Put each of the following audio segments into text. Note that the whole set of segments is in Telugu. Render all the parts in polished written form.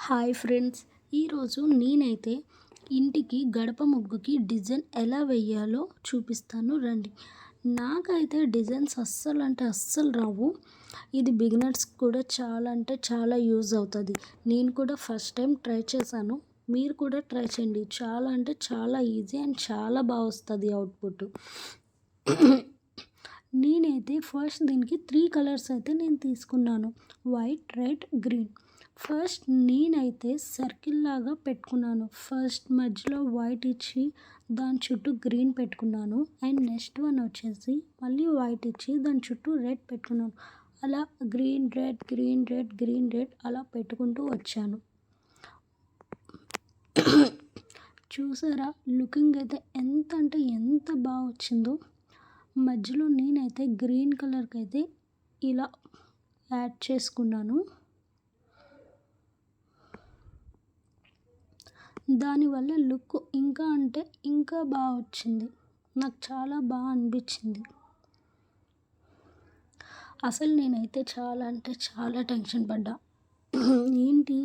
హాయ్ ఫ్రెండ్స్, ఈరోజు నేనైతే ఇంటికి గడప ముగ్గుకి డిజైన్ ఎలా వేయాలో చూపిస్తాను రండి. నాకైతే డిజైన్స్ అస్సలు అంటే అస్సలు రావు. ఇది బిగినర్స్కి కూడా చాలా అంటే చాలా యూజ్ అవుతుంది. నేను కూడా ఫస్ట్ టైం ట్రై చేశాను. మీరు కూడా ట్రై చేయండి. చాలా అంటే చాలా ఈజీ అండ్ చాలా బాగా వస్తుంది అవుట్పుట్. నేనైతే ఫస్ట్ దీనికి 3 కలర్స్ అయితే నేను తీసుకున్నాను. White, red, green. ఫస్ట్ నేనైతే సర్కిల్ లాగా పెట్టుకున్నాను. ఫస్ట్ మధ్యలో వైట్ ఇచ్చి దాని చుట్టూ గ్రీన్ పెట్టుకున్నాను. అండ్ నెక్స్ట్ వన్ వచ్చేసి మళ్ళీ వైట్ ఇచ్చి దాని చుట్టూ రెడ్ పెట్టుకున్నాను. అలా green red green red green red అలా పెట్టుకుంటూ వచ్చాను. చూసారా, లుకింగ్ అయితే ఎంత అంటే ఎంత బాగా వచ్చిందో. మధ్యలో నేనైతే గ్రీన్ కలర్కి అయితే ఇలా యాడ్ చేసుకున్నాను. దానివల్ల లుక్ ఇంకా అంటే ఇంకా బాగా వచ్చింది. నాకు చాలా బాగా అనిపించింది. అసలు నేనైతే చాలా అంటే చాలా టెన్షన్ పడ్డా. ఏంటి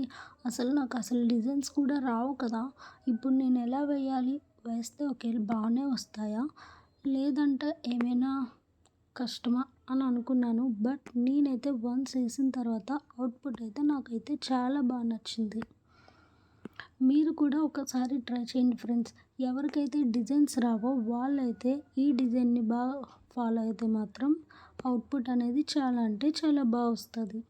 అసలు నాకు డిజైన్స్ కూడా రావు కదా, ఇప్పుడు నేను ఎలా వేయాలి, వేస్తే ఒకవేళ బాగానే వస్తాయా లేదంటే ఏమైనా కష్టమా అని అనుకున్నాను. బట్ నేనైతే వన్స్ వేసిన తర్వాత అవుట్పుట్ అయితే నాకైతే చాలా బాగా నచ్చింది. మీరు కూడా ఒకసారి ట్రై చేయండి ఫ్రెండ్స్. ఎవరికైతే డిజైన్స్ రావో వాళ్ళైతే ఈ డిజైన్ని బాగా ఫాలో అయితే మాత్రం అవుట్పుట్ అనేది చాలా అంటే చాలా బాగా వస్తుంది.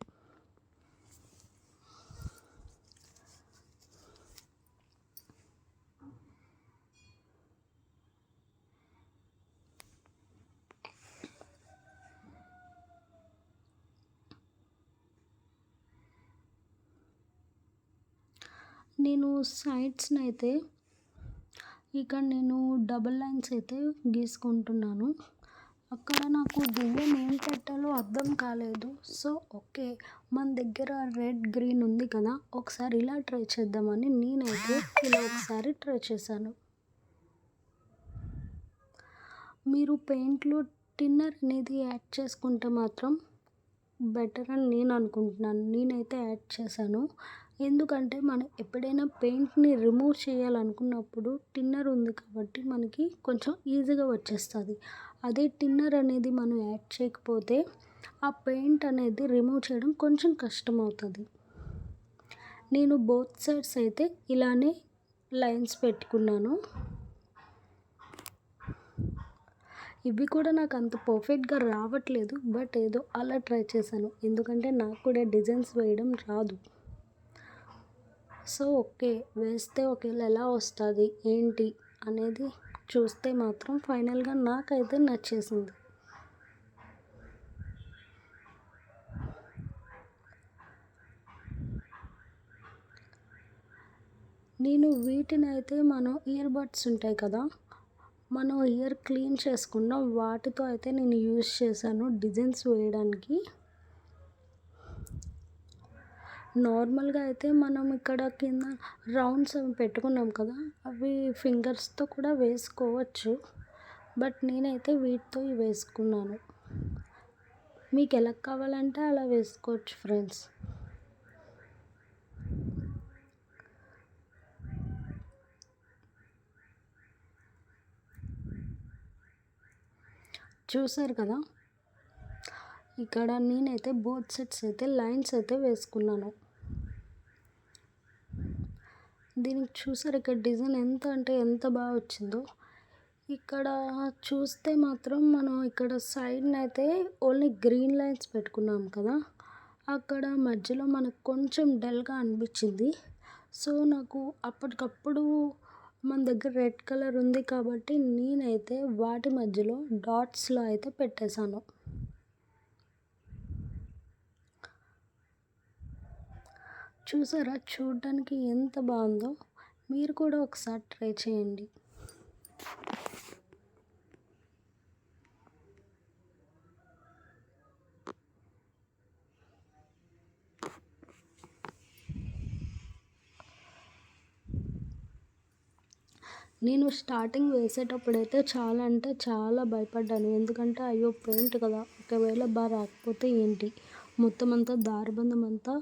నేను సైడ్స్ని అయితే ఇక్కడ నేను డబల్ లైన్స్ అయితే గీసుకుంటున్నాను. అక్కడ నాకు డిజైన్ ఏం పెట్టాలో అర్థం కాలేదు. సో ఓకే, మన దగ్గర రెడ్ గ్రీన్ ఉంది కదా, ఒకసారి ఇలా ట్రై చేద్దామని నేనైతే ఇలా ఒకసారి ట్రై చేశాను. మీరు పెయింట్లో టిన్నర్ అనేది యాడ్ చేసుకుంటే మాత్రం బెటర్ అని నేను అనుకుంటున్నాను. నేనైతే యాడ్ చేశాను. ఎందుకంటే మనం ఎప్పుడైనా పెయింట్ని రిమూవ్ చేయాలనుకున్నప్పుడు టిన్నర్ ఉంది కాబట్టి మనకి కొంచెం ఈజీగా వచ్చేస్తుంది. అదే టిన్నర్ అనేది మనం యాడ్ చేయకపోతే ఆ పెయింట్ అనేది రిమూవ్ చేయడం కొంచెం కష్టం అవుతుంది. నేను బోత్ సైడ్స్ అయితే ఇలానే లైన్స్ పెట్టుకున్నాను. ఇవి కూడా నాకు అంత పర్ఫెక్ట్గా రావట్లేదు. బట్ ఏదో అలా ట్రై చేశాను. ఎందుకంటే నాకు కూడా డిజైన్స్ వేయడం రాదు. సో ఓకే, వేస్తే ఒకవేళ ఎలా వస్తుంది ఏంటి అనేది చూస్తే మాత్రం ఫైనల్గా నాకైతే నచ్చేసింది. నేను వీటిని అయితే మనం ఇయర్ బడ్స్ ఉంటాయి కదా, మనం ఇయర్ క్లీన్ చేసుకున్న వాటితో అయితే నేను యూజ్ చేశాను డిజైన్స్ వేయడానికి. నార్మల్గా అయితే మనం ఇక్కడ కింద రౌండ్స్ అవి పెట్టుకున్నాం కదా, అవి ఫింగర్స్తో కూడా వేసుకోవచ్చు. బట్ నేనైతే వీటితో వేసుకున్నాను. మీకు ఎలా కావాలంటే అలా వేసుకోవచ్చు ఫ్రెండ్స్. చూసారు కదా, ఇక్కడ నేనైతే బోత్ సెట్స్ అయితే లైన్స్ అయితే వేసుకున్నాను. దీనికి చూసారు ఇక్కడ డిజైన్ ఎంత అంటే ఎంత బాగా వచ్చిందో. ఇక్కడ చూస్తే మాత్రం మనం ఇక్కడ సైడ్ని అయితే ఓన్లీ గ్రీన్ లైన్స్ పెట్టుకున్నాం కదా, అక్కడ మధ్యలో మనకు కొంచెం డల్గా అనిపించింది. సో నాకు అప్పటికప్పుడు మన దగ్గర రెడ్ కలర్ ఉంది కాబట్టి నేనైతే వాటి మధ్యలో డాట్స్లో అయితే పెట్టేశాను. చూసారా, చూడడానికి ఎంత బాగుందో. మీరు కూడా ఒకసారి ట్రై చేయండి. నేను స్టార్టింగ్ వేసేటప్పుడైతే చాలా అంటే చాలా భయపడ్డాను. ఎందుకంటే అయ్యో పెయింట్ కదా, ఒకవేళ బాగా రాకపోతే ఏంటి, మొత్తం అంతా దారబంధం అంతా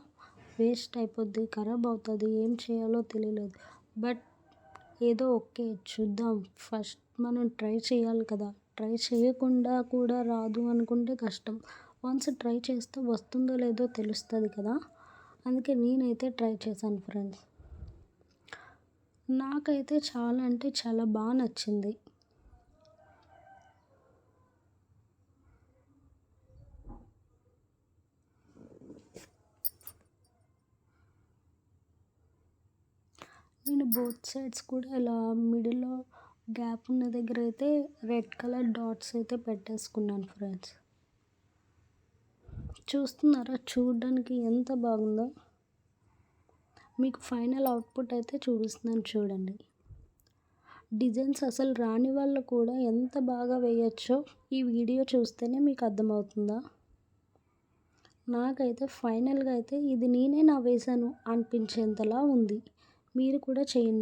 వేస్ట్ అయిపోద్ది, ఖరాబ్ అవుతుంది, ఏం చేయాలో తెలియలేదు. బట్ ఏదో ఓకే చూద్దాం, ఫస్ట్ మనం ట్రై చేయాలి కదా. ట్రై చేయకుండా కూడా రాదు అనుకుంటే కష్టం. వన్స్ ట్రై చేస్తే వస్తుందో లేదో తెలుస్తుంది కదా. అందుకే నేనైతే ట్రై చేశాను ఫ్రెండ్స్. నాకైతే చాలా అంటే చాలా బాగా నచ్చింది. నేను బోత్ సైడ్స్ కూడా ఇలా మిడిల్లో గ్యాప్ ఉన్న దగ్గర అయితే రెడ్ కలర్ డాట్స్ అయితే పెట్టేసుకున్నాను ఫ్రెండ్స్. చూస్తున్నారా, చూడడానికి ఎంత బాగుందో. మీకు ఫైనల్ అవుట్పుట్ అయితే చూపిస్తున్నాను చూడండి. డిజైన్స్ అసలు రాని వాళ్ళు కూడా ఎంత బాగా వేయచ్చో ఈ వీడియో చూస్తేనే మీకు అర్థమవుతుందా. నాకైతే ఫైనల్గా అయితే ఇది నేనే వేశాను అనిపించేంతలా ఉంది. మీరు కూడా చేయండి.